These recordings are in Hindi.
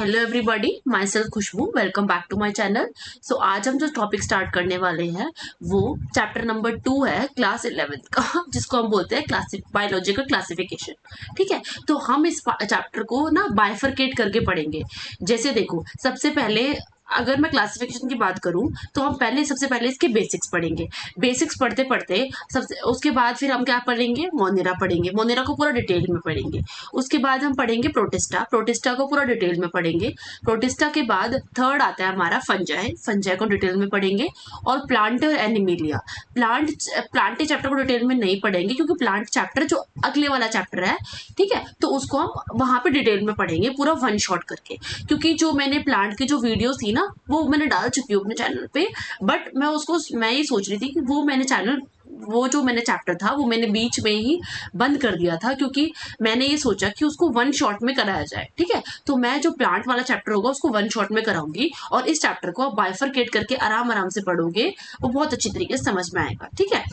Hello everybody, myself Khushboo. Welcome back to my channel. So आज हम जो टॉपिक स्टार्ट करने वाले हैं वो चैप्टर नंबर 2 है क्लास 11th का, जिसको हम बोलते हैं बायोलॉजिकल क्लासिफिकेशन। ठीक है, तो हम इस चैप्टर को ना बाइफरकेट करके पढ़ेंगे। जैसे देखो, सबसे पहले अगर मैं क्लासिफिकेशन की बात करूं तो हम सबसे पहले इसके बेसिक्स पढ़ेंगे। बेसिक्स पढ़ते पढ़ते सबसे उसके बाद फिर हम क्या पढ़ेंगे, मोनेरा पढ़ेंगे। मोनेरा को पूरा डिटेल में पढ़ेंगे। उसके बाद हम पढ़ेंगे प्रोटिस्टा। प्रोटिस्टा को पूरा डिटेल में पढ़ेंगे। प्रोटिस्टा के बाद थर्ड आता है हमारा फंजाई। फंजाई को डिटेल में पढ़ेंगे। और प्लांट और एनिमिलिया। प्लांट चैप्टर को डिटेल में नहीं पढ़ेंगे क्योंकि प्लांट चैप्टर जो अगले वाला चैप्टर है, ठीक है, तो उसको हम वहां पे डिटेल में पढ़ेंगे पूरा वन शॉट करके। क्योंकि जो मैंने प्लांट की जो वीडियोस थी ना वो मैंने डाल चुकी हूँ अपने चैनल पे, बट मैं ये सोच रही थी कि वो जो मैंने चैप्टर था वो मैंने बीच में ही बंद कर दिया था, क्योंकि मैंने ये सोचा कि उसको वन शॉट में कराया जाए। ठीक है, तो मैं जो प्लांट वाला चैप्टर होगा उसको वन शॉट में कराऊंगी, और इस चैप्टर को आप बाइफरकेट करके आराम आराम से पढ़ोगे, वो बहुत अच्छी तरीके से समझ में आएगा। ठीक है,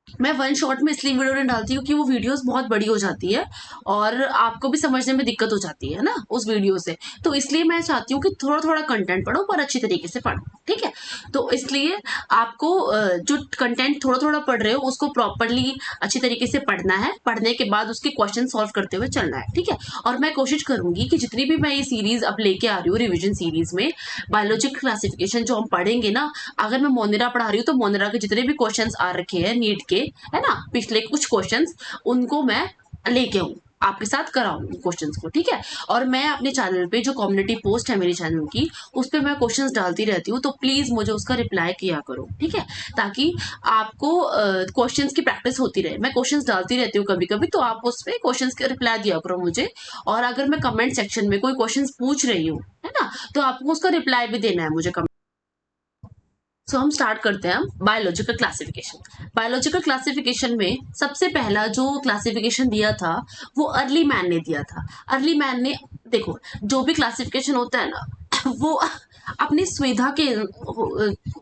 मैं वन शॉट में इसलिए वीडियो नहीं डालती हूँ कि वो वीडियोस बहुत बड़ी हो जाती है और आपको भी समझने में दिक्कत हो जाती है ना उस वीडियो से। तो इसलिए मैं चाहती हूँ कि थोड़ा थोड़ा कंटेंट पढ़ो पर अच्छी तरीके से पढ़ो। ठीक है, तो इसलिए आपको जो कंटेंट थोड़ा थोड़ा पढ़ रहे हो उसको प्रॉपरली अच्छी तरीके से पढ़ना है। पढ़ने के बाद उसके क्वेश्चन सॉल्व करते हुए चलना है। ठीक है, और मैं कोशिश करूंगी कि जितनी भी मैं ये सीरीज अब लेके आ रही हूँ रिविजन सीरीज में, बायोलॉजिकल क्लासिफिकेशन जो हम पढ़ेंगे ना, अगर मैं मोनेरा पढ़ा रही हूँ तो मोनेरा के जितने भी क्वेश्चन आ रखे हैं नीट के, है ना, पिछले कुछ क्वेश्चंस, उनको मैं लेके आऊँ, आपके साथ कराऊं क्वेश्चंस को। ठीक है, और मैं अपने चैनल पे जो कम्युनिटी पोस्ट है मेरे चैनल की, उस पर मैं क्वेश्चंस डालती रहती हूँ, तो प्लीज मुझे उसका रिप्लाई किया करो। ठीक है, ताकि आपको क्वेश्चंस की प्रैक्टिस होती रहे। मैं क्वेश्चंस डालती रहती हूँ कभी कभी, तो आप उस पर क्वेश्चंस के रिप्लाई दिया करो मुझे। और अगर मैं कमेंट सेक्शन में कोई क्वेश्चन पूछ रही हूँ, है ना, तो आपको उसका रिप्लाई भी देना है मुझे। सो हम स्टार्ट करते हैं बायोलॉजिकल क्लासिफिकेशन। बायोलॉजिकल क्लासिफिकेशन में सबसे पहला जो क्लासिफिकेशन दिया था वो अर्ली मैन ने दिया था। अर्ली मैन ने, देखो, जो भी क्लासिफिकेशन होता है ना वो अपनी सुविधा के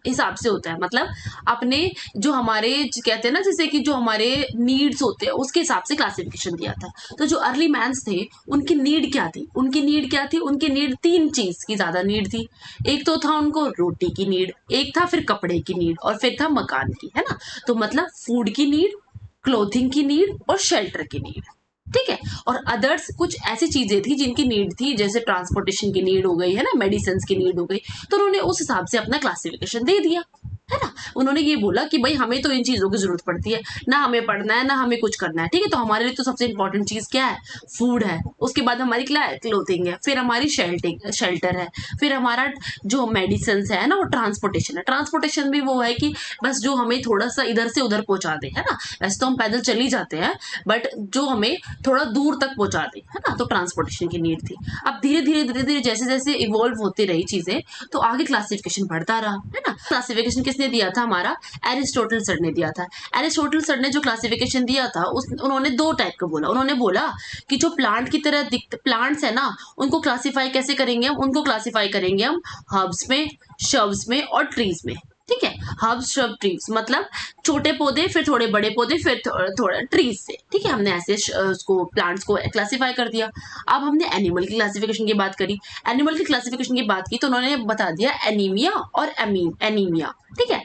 हिसाब से होता है। मतलब अपने जो हमारे कहते हैं ना, जैसे कि जो हमारे नीड्स होते हैं उसके हिसाब से क्लासिफिकेशन दिया था। तो जो अर्ली मैन्स थे उनकी नीड क्या थी? उनकी नीड तीन चीज की ज्यादा नीड थी। एक तो था उनको रोटी की नीड, एक था फिर कपड़े की नीड, और फिर था मकान की, है ना। तो मतलब फूड की नीड, क्लोथिंग की नीड और शेल्टर की नीड। ठीक है, और अदर्स कुछ ऐसी चीजें थी जिनकी नीड थी, जैसे ट्रांसपोर्टेशन की नीड हो गई, है ना, मेडिसिन की नीड हो गई। तो उन्होंने उस हिसाब से अपना क्लासिफिकेशन दे दिया, है ना। उन्होंने ये बोला कि भाई हमें तो इन चीजों की जरूरत पड़ती है, ना हमें पढ़ना है ना हमें कुछ करना है। ठीक है, तो हमारे लिए तो सबसे इंपॉर्टेंट चीज क्या है? फूड है। उसके बाद हमारी क्या है? क्लोथिंग है। फिर हमारी शेल्टर है। फिर हमारा जो मेडिसिन है ना वो ट्रांसपोर्टेशन है। ट्रांसपोर्टेशन भी वो है कि बस जो हमें थोड़ा सा इधर से उधर पहुंचा दे, है ना। वैसे तो हम पैदल चल ही जाते हैं, बट जो हमें थोड़ा दूर तक पहुंचा दे, है ना, तो ट्रांसपोर्टेशन की नीड थी। अब धीरे धीरे जैसे जैसे इवॉल्व होती रही चीजें, तो आगे क्लासिफिकेशन बढ़ता रहा, है ना। क्लासिफिकेशन किसने दिया था? हमारा एरिस्टोटल सर ने दिया था। एरिस्टोटल सर ने जो क्लासिफिकेशन दिया था उन्होंने दो टाइप का बोला। उन्होंने बोला कि जो प्लांट की तरह प्लांट्स है ना, उनको क्लासिफाई कैसे करेंगे हम? उनको क्लासिफाई करेंगे हम हर्ब्स में, शर्ब्स में और ट्रीज में। ठीक है, हर्ब्स, श्रब, ट्रीज मतलब छोटे पौधे, फिर थोड़े बड़े पौधे, फिर थोड़ा ट्रीज से। ठीक है, हमने ऐसे उसको प्लांट्स को क्लासिफाई कर दिया। अब हमने एनिमल की क्लासिफिकेशन की बात करी। एनिमल की क्लासिफिकेशन की बात की तो उन्होंने बता दिया एनीमिया और एनीमिया। ठीक है,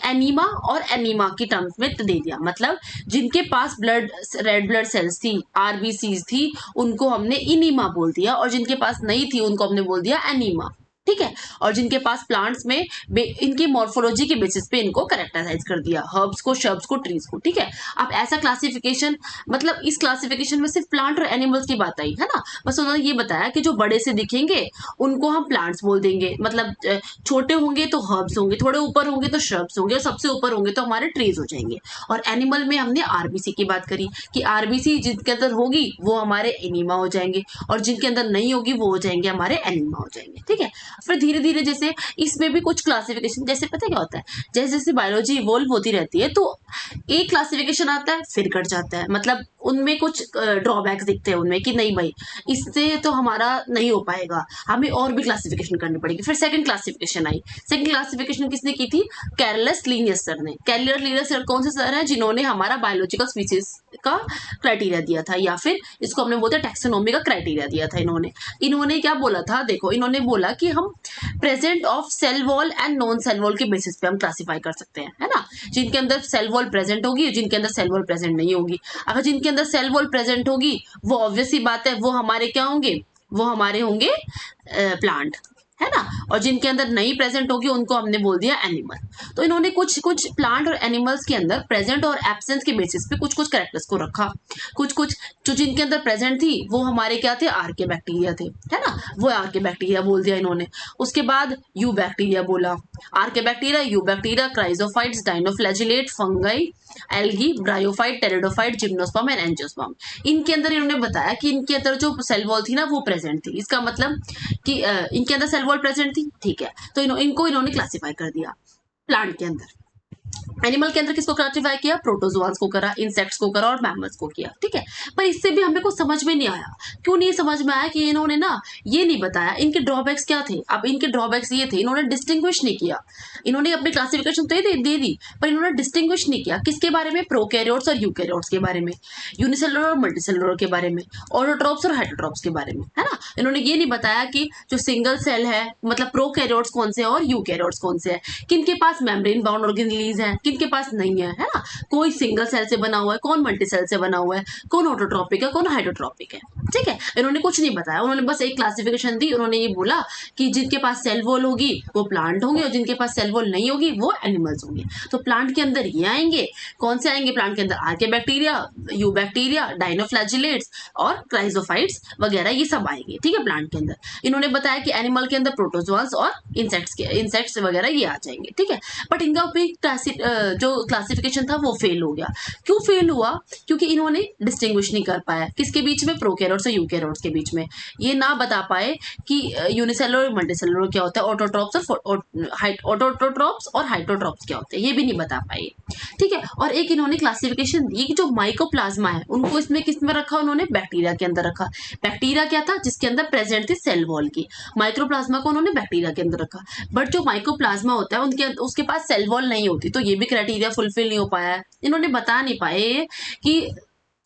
एनीमा और एनीमा की टर्म्स में दे दिया। मतलब जिनके पास रेड ब्लड सेल्स थी, आरबीसीज थी, उनको हमने इनीमा बोल दिया, और जिनके पास नहीं थी उनको हमने बोल दिया एनीमा। ठीक है, और जिनके पास प्लांट्स में इनकी मॉर्फोलॉजी के बेसिस पे इनको कैरेक्टराइज कर दिया, हर्ब्स को, शर्ब्स को, ट्रीज को। ठीक है, अब ऐसा क्लासिफिकेशन, मतलब इस क्लासिफिकेशन में सिर्फ प्लांट और एनिमल्स की बात आई, है ना। बस उन्होंने ये बताया कि जो बड़े से दिखेंगे उनको हम प्लांट्स बोल देंगे, मतलब छोटे होंगे तो हर्ब्स होंगे, थोड़े ऊपर होंगे तो श्रब्स होंगे, और सबसे ऊपर होंगे तो हमारे ट्रीज हो जाएंगे। और एनिमल में हमने आरबीसी की बात करी कि आरबीसी जिनके अंदर होगी वो हमारे एनीमा हो जाएंगे, और जिनके अंदर नहीं होगी वो हो जाएंगे हमारे एनीमा हो जाएंगे। ठीक है, फिर धीरे धीरे जैसे इसमें भी कुछ क्लासिफिकेशन, जैसे पता क्या होता है, जैसे जैसे बायोलॉजी इवॉल्व होती रहती है तो एक क्लासिफिकेशन आता है फिर कट जाता है। मतलब उनमें कुछ ड्रॉबैक्स दिखते हैं उनमें कि नहीं भाई इससे तो हमारा नहीं हो पाएगा, हमें और भी क्लासिफिकेशन करनी पड़ेगी। फिर सेकंड क्लासिफिकेशन आई। सेकंड क्लासिफिकेशन किसने की थी? कैरलस लीनियस सर ने। कैरलस लीनियस सर कौन से सर है? जिन्होंने हमारा बायोलॉजिकल स्पीसीज का क्राइटेरिया दिया था, या फिर इसको हमने बोलते हैं टैक्सोनॉमी का क्राइटेरिया दिया था इन्होंने क्या बोला था, देखो इन्होंने बोला कि हम present of cell wall and non cell wall के बेसिस पे हम क्लासिफाई कर सकते हैं, है ना। जिनके अंदर सेल वॉल प्रेजेंट होगी, जिनके अंदर सेल वॉल प्रेजेंट नहीं होगी। अगर जिनके अंदर सेल वॉल प्रेजेंट होगी वो ऑब्वियस सी बात है वो हमारे क्या होंगे, वो हमारे होंगे प्लांट, है ना। और जिनके अंदर नहीं प्रेजेंट होगी उनको हमने बोल दिया एनिमल। तो इन्होंने कुछ कुछ प्लांट और एनिमल्स के अंदर प्रेजेंट और एब्सेंस के बेसिस पे कुछ कुछ कैरेक्टर्स को रखा। कुछ कुछ जो जिनके अंदर प्रेजेंट थी वो हमारे क्या थे, आर्के बैक्टीरिया थे, है ना। वो आर्के बैक्टीरिया बोल दिया इन्होंने। उसके बाद यू बैक्टीरिया बोला, archaebacteria, eubacteria, chrysophytes, dinoflagellate, fungi, algae, bryophyte, pteridophyte, gymnosperm and angiosperm. इनके अंदर इन्होंने बताया कि इनके अंदर जो सेल वॉल थी ना वो प्रेजेंट थी। इसका मतलब कि इनके अंदर सेल वॉल प्रेजेंट थी, ठीक है। तो इनको इन्होंने क्लासिफाई कर दिया। प्लांट के अंदर, एनिमल के अंदर किसको क्लासिफाई किया, प्रोटोजोआंस को करा, इंसेक्ट्स को करा और मैमल्स को किया, ठीक है। पर इससे भी हमें कुछ समझ में नहीं आया। क्यों नहीं समझ में आया कि इन्होंने ना ये नहीं बताया इनके ड्रॉबैक्स क्या थे। अब इनके ड्रॉबैक्स ये थे, इन्होंने डिस्टिंग्विश नहीं किया। इन्होंने अपनी क्लासिफिकेशन तो दे दी पर इन्होंने डिस्टिंग्विश नहीं किया किसके बारे में, प्रोकैरियोट्स और यूकैरियोट्स के बारे में, यूनिसेलुलर और मल्टीसेलुलर के बारे में, ऑटोट्रॉप्स और हेटेरोट्रॉप्स के बारे में, है ना। इन्होंने ये नहीं बताया कि जो सिंगल सेल है मतलब प्रोकैरियोट्स कौन से और यूकैरियोट्स कौन से है, किनके पास मेम्ब्रेन बाउंड ऑर्गेनेलीज है, किनके पास नहीं है ना। कोई सिंगल सेल से बना हुआ है, कौन मल्टी सेल से बना हुआ है, कौन ऑटोट्रॉपिक है, कौन हाइड्रोट्रॉपिक है, ठीक है। इन्होंने कुछ नहीं बताया, उन्होंने बस एक क्लासिफिकेशन दी। उन्होंने ये बोला कि जिनके पास सेल वॉल होगी वो प्लांट होंगे और जिनके पास सेल वॉल नहीं होगी वो एनिमल्स होंगे। तो प्लांट के अंदर ये आएंगे, कौन से आएंगे प्लांट के अंदर, आर्के बैक्टीरिया, यू बैक्टीरिया, डाइनोफ्लैजिलेट्स और क्राइजोफाइट्स वगैरह ये सब आएंगे, ठीक है, प्लांट के अंदर। इन्होंने बताया कि एनिमल के अंदर प्रोटोजोआंस और इंसेक्ट्स वगैरह ये आ जाएंगे, ठीक है। बट इनका जो क्लासिफिकेशन था वो फेल हो गया। क्यों फेल हुआ, क्योंकि इन्होंने डिस्टिंग्विश नहीं कर पाया किसके बीच में, प्रोकैरियोट्स और यूकैरियोट्स के बीच में। ये ना बता पाए कि यूनिसेलुलर और मल्टीसेलुलर क्या होता है, ऑटोट्रॉप्स और हाइड्रोट्रॉप्स क्या होते हैं, ये भी नहीं बता पाए, ठीक है। और एक इन्होंने क्लासिफिकेशन दी कि जो माइकोप्लाज्मा है उनको इसमें किस में रखा, उन्होंने बैक्टीरिया के अंदर रखा। बैक्टीरिया क्या था, जिसके अंदर प्रेजेंट थी सेल वॉल की। माइक्रोप्लाज्मा को उन्होंने बैक्टीरिया के अंदर रखा। बट जो माइकोप्लाज्मा होता है उनके उसके पास सेल वॉल नहीं होती, तो ये भी क्राइटेरिया फुलफिल नहीं हो पाया। इन्होंने बता नहीं पाए कि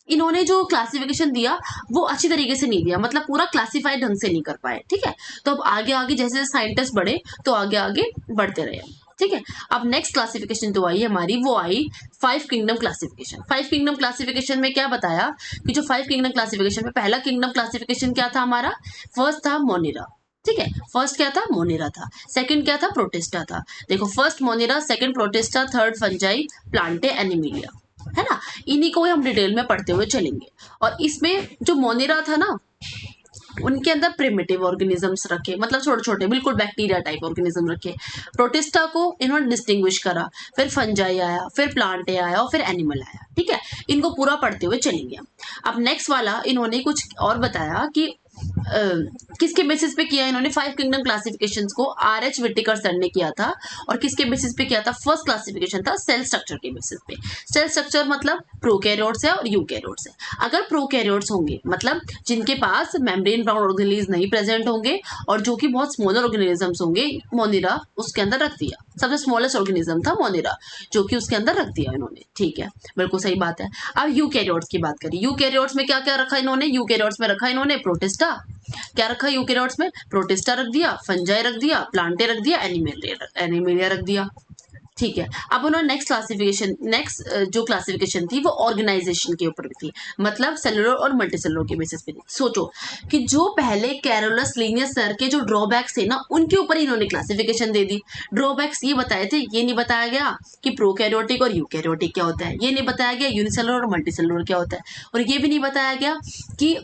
इन्होंने जो क्लासिफिकेशन दिया वो अच्छी तरीके से नहीं दिया, मतलब पूरा क्लासिफाइड ढंग से नहीं कर पाए, ठीक है। तो अब आगे आगे जैसे साइंटिस्ट बढ़े तो आगे आगे बढ़ते रहे, ठीक है। अब नेक्स्ट क्लासिफिकेशन जो आई हमारी वो आई 5 किंगडम क्लासिफिकेशन। 5 किंगडम क्लासिफिकेशन में क्या बताया कि जो 5 किंगडम क्लासिफिकेशन में पहला किंगडम क्लासिफिकेशन क्या था हमारा, फर्स्ट था मोनिरा, ठीक है। फर्स्ट क्या था, मोनिरा था। सेकंड क्या था, प्रोटिस्टा था। देखो first monera, second protista, third fungi, plantae, animalia, है ना। इन्हीं को हम डिटेल में पढ़ते हुए चलेंगे। और इसमें जो मोनिरा था ना उनके अंदर प्रिमिटिव ऑर्गेनिजम्स रखे, मतलब छोटे छोटे बिल्कुल बैक्टीरिया टाइप ऑर्गेनिज्म रखे। प्रोटिस्टा को इन्होंने डिस्टिंग्विश करा, फिर फंजाई आया, फिर प्लांटे आया और फिर एनिमल आया, ठीक है। इनको पूरा पढ़ते हुए चलेंगे हम। अब नेक्स्ट वाला इन्होंने कुछ और बताया कि किसके बेसिस पे किया इन्होंने 5 किंगडम क्लासिफिकेशंस को, आर.एच. व्हिटेकर सर ने किया था। और किसके बेसिस पे किया था, फर्स्ट क्लासिफिकेशन था सेल स्ट्रक्चर के बेसिस पे। सेल स्ट्रक्चर मतलब प्रोकैरियोट्स है और यूकैरियोट्स है। अगर प्रोकैरियोट्स होंगे मतलब जिनके पास मेम्ब्रेन बाउंड ऑर्गेनेलीज नहीं प्रेजेंट होंगे और जो कि बहुत स्मॉलर ऑर्गेनिजम्स होंगे, मोनिरा उसके अंदर रख दिया, सबसे स्मॉलेस्ट ऑर्गेनिज्म था मोनिरा जो कि उसके अंदर रख दिया इन्होंने, ठीक है, बिल्कुल सही बात है। अब यूकैरियोट्स की बात करें, यूकैरियोट्स में क्या क्या रखा इन्होंने, यूकैरियोट्स में रखा इन्होंने प्रोटिस्टा, क्या रखा यूकैरियोट्स में, प्रोटिस्टा रख दिया, फंजाई रख दिया, प्लांटे रख दिया, एनिमेलिया रख दिया, ठीक है। अब उन्होंने नेक्स्ट जो क्लासिफिकेशन थी वो ऑर्गेनाइजेशन के ऊपर थी, मतलब सेलुलर और मल्टीसेलुलर के बेसिस पे थी। सोचो कि जो पहले कैरोलस लिनियस सर के जो ड्रॉबैक्स थे ना उनके ऊपर इन्होंने क्लासिफिकेशन दे दी। ड्रॉबैक्स ये बताए थे, ये नहीं बताया गया कि प्रोकैरियोटिक और यूकैरियोटिक क्या होता है, ये नहीं बताया गया यूनिसेलुलर और मल्टीसेलुलर क्या होता है, और ये भी नहीं बताया गया कि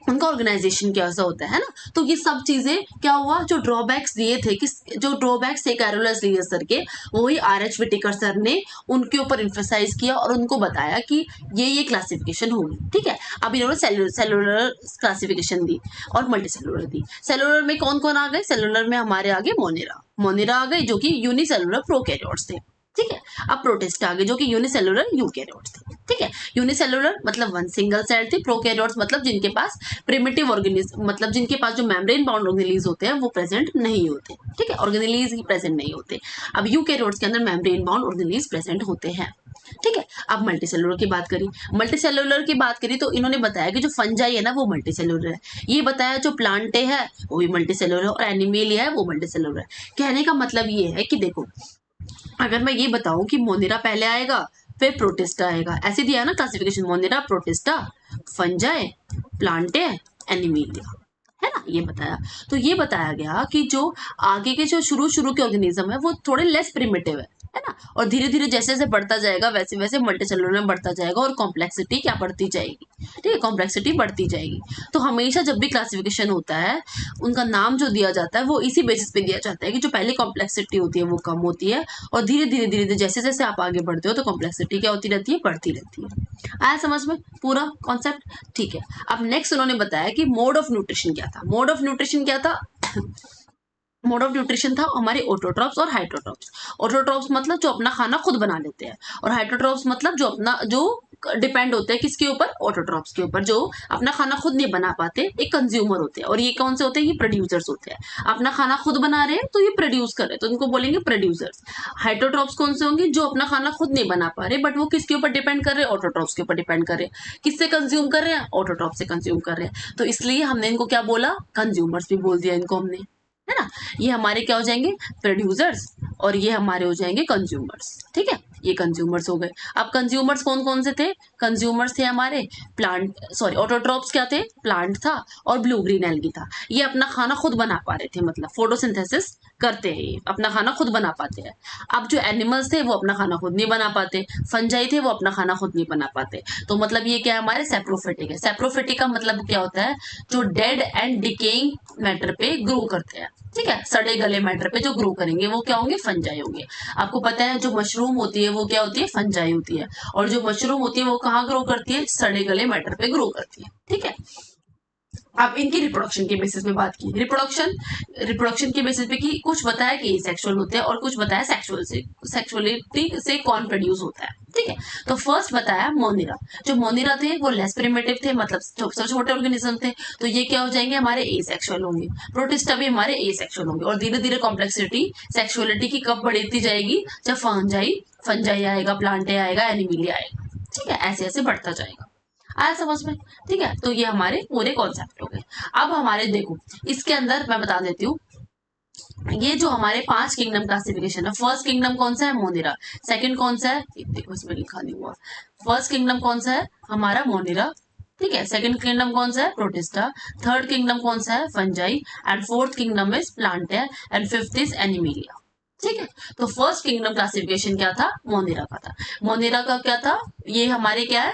उनका ऑर्गेनाइजेशन कैसा होता है ना। तो ये सब चीजें क्या हुआ, जो ड्रॉबैक्स दिए थे जो ड्रॉबैक्स थे कैरोलस लिनियस सर के, वही आर.एच. व्हिटेकर सर ने उनके ऊपर इम्फेसाइज किया और उनको बताया कि ये क्लासिफिकेशन होगी, ठीक है। अब इन्होंने सेलुलर क्लासिफिकेशन दी और मल्टी सेलुलर दी। सेलुलर में कौन कौन आ गए, सेलुलर में हमारे आगे मोनिरा आ गई जो कि यूनिसेलुलर प्रोकैरियोट्स थे, ठीक है। अब प्रोटिस्टा आ गए जो कि यूनिसेलुलर यूकैरियोट्स थे, ठीक है। यूनिसेलुलर मतलब वन सिंगल सेल थी, प्रोकैरियोट्स मतलब जिनके पास प्रिमिटिव ऑर्गेनिज्म, मतलब जिनके पास जो मेम्ब्रेन बाउंड ऑर्गेनेलीज होते हैं वो प्रेजेंट नहीं होते, ठीक है, ऑर्गेनेलीज ही प्रेजेंट नहीं होते। अब यूकैरियोट्स के अंदर मेम्ब्रेन बाउंड ऑर्गेनेलीज प्रेजेंट होते हैं। ठीक है। अब मल्टी सेलुलर की बात करी, मल्टी सेलुलर की बात करी तो इन्होंने बताया कि जो फंजाई है ना वो मल्टी सेलुलर है। ये बताया जो प्लांटे है वो भी मल्टी सेलुलर और एनिमेलिया है वो मल्टी सेलुलर है। कहने का मतलब ये है कि देखो, अगर मैं ये बताऊं कि मोनेरा पहले आएगा फिर प्रोटिस्टा आएगा, ऐसे दिया ना classification, Monera, protista, fungi, Plantae, animalia, है ना, ये बताया। तो ये बताया गया कि जो आगे के जो शुरू शुरू के ऑर्गेनिज्म है वो थोड़े लेस प्रिमिटिव है ना, और धीरे धीरे जैसे जैसे बढ़ता जाएगा वैसे वैसे मल्टीसेलुलर में बढ़ता जाएगा और कॉम्प्लेक्सिटी क्या बढ़ती जाएगी, ठीक है, कॉम्प्लेक्सिटी बढ़ती जाएगी। तो हमेशा जब भी क्लासिफिकेशन होता है उनका नाम जो दिया जाता है वो इसी बेसिस पे दिया जाता है कि जो पहले कॉम्प्लेक्सिटी होती है वो कम होती है और धीरे धीरे धीरे धीरे जैसे जैसे आप आगे बढ़ते हो तो कॉम्प्लेक्सिटी क्या होती रहती है, बढ़ती रहती है। आया समझ में पूरा कॉन्सेप्ट? ठीक है। अब नेक्स्ट उन्होंने बताया कि मोड ऑफ न्यूट्रिशन क्या था। मोड ऑफ न्यूट्रिशन क्या था? मोड ऑफ न्यूट्रिशन था हमारे ऑटोट्रॉप्स और हाइड्रोट्रॉप्स। ऑटोट्रॉप्स मतलब जो अपना खाना खुद बना लेते हैं, और हाइड्रोट्रॉप्स मतलब जो अपना जो डिपेंड होते हैं किसके ऊपर, ऑटोट्रॉप्स के ऊपर, जो अपना खाना खुद नहीं बना पाते, एक कंज्यूमर होते हैं। और ये कौन से होते हैं? ये प्रोड्यूसर्स होते हैं। अपना खाना खुद बना रहे हैं तो ये प्रोड्यूस कर रहे हैं तो इनको बोलेंगे प्रोड्यूसर्स। हाइड्रोट्रॉप्स कौन से होंगे? जो अपना खाना खुद नहीं बना पा रहे बट वो किसके ऊपर डिपेंड कर रहे हैं, ऑटोट्रॉप्स के ऊपर डिपेंड कर रहे हैं। किससे कंज्यूम कर रहे हैं? ऑटोट्रॉप से कंज्यूम कर रहे हैं। तो इसलिए हमने इनको क्या बोला, कंज्यूमर्स भी बोल दिया इनको हमने, है ना। ये हमारे क्या हो जाएंगे, प्रोड्यूसर्स, और ये हमारे हो जाएंगे कंज्यूमर्स। ठीक है, ये कंज्यूमर्स हो गए। अब कंज्यूमर्स कौन कौन से थे? कंज्यूमर्स थे हमारे प्लांट, सॉरी ऑटोट्रॉप्स क्या थे, प्लांट था, और ब्लू ग्रीन एल्गी था। ये अपना खाना खुद बना पा रहे थे, मतलब फोटोसिंथेसिस करते हैं, ये अपना खाना खुद बना पाते हैं। अब जो एनिमल्स थे वो अपना खाना खुद नहीं बना पाते, फंजाई थे वो अपना खाना खुद नहीं बना पाते। तो मतलब ये क्या है, हमारे सेप्रोफिटिक है। सेप्रोफिटिक का मतलब क्या होता है, जो डेड एंड डिकेइंग मैटर पे ग्रो करते हैं। ठीक है, सड़े गले मैटर पे जो ग्रो करेंगे वो क्या होंगे, फंजाई होंगे। आपको पता है जो मशरूम होती है वो क्या होती है, फंजाई होती है। और जो मशरूम होती है वो कहाँ ग्रो करती है, सड़े गले मैटर पे ग्रो करती है। ठीक है। अब इनकी रिप्रोडक्शन के बेसिस पे बात की, रिप्रोडक्शन रिप्रोडक्शन के बेसिस पे कि कुछ बताया कि सेक्सुअल होते हैं और कुछ बताया सेक्सुअल से, सेक्सुअलिटी से कौन प्रोड्यूस होता है। ठीक है, तो फर्स्ट बताया मोनिरा। जो मोनिरा थे वो लेस प्रिमिटिव थे, मतलब सबसे छोटे ऑर्गेनिज्म थे, तो ये क्या हो जाएंगे, हमारे एसेक्सुअल होंगे। प्रोटिस्टा भी हमारे एसेक्सुअल होंगे। और धीरे धीरे कॉम्प्लेक्सिटी सेक्सुअलिटी की कब बढ़ती जाएगी, जब फंजाई फंजाई आएगा, प्लांटे आएगा, एनिमिलिया आएगा। ठीक है, ऐसे ऐसे बढ़ता जाएगा। आया समझ में? ठीक है, तो ये हमारे पूरे कॉन्सेप्ट हो गए। अब हमारे देखो, इसके अंदर मैं बता देती हूँ, ये जो हमारे 5 किंगडम क्लासिफिकेशन है, फर्स्ट किंगडम कौन सा है, मोनिरा। सेकंड कौन सा है, देखो इसमें लिखा नहीं हुआ। फर्स्ट किंगडम कौन सा है, हमारा मोनिरा। ठीक है, सेकंड किंगडम कौन सा है, प्रोटिस्टा। थर्ड किंगडम कौन सा है, fungi. And fourth kingdom is Plantae. And fifth is Animalia. ठीक है, तो फर्स्ट किंगडम क्लासिफिकेशन क्या था, मोनेरा का था। मोनेरा का क्या था, ये हमारे क्या है,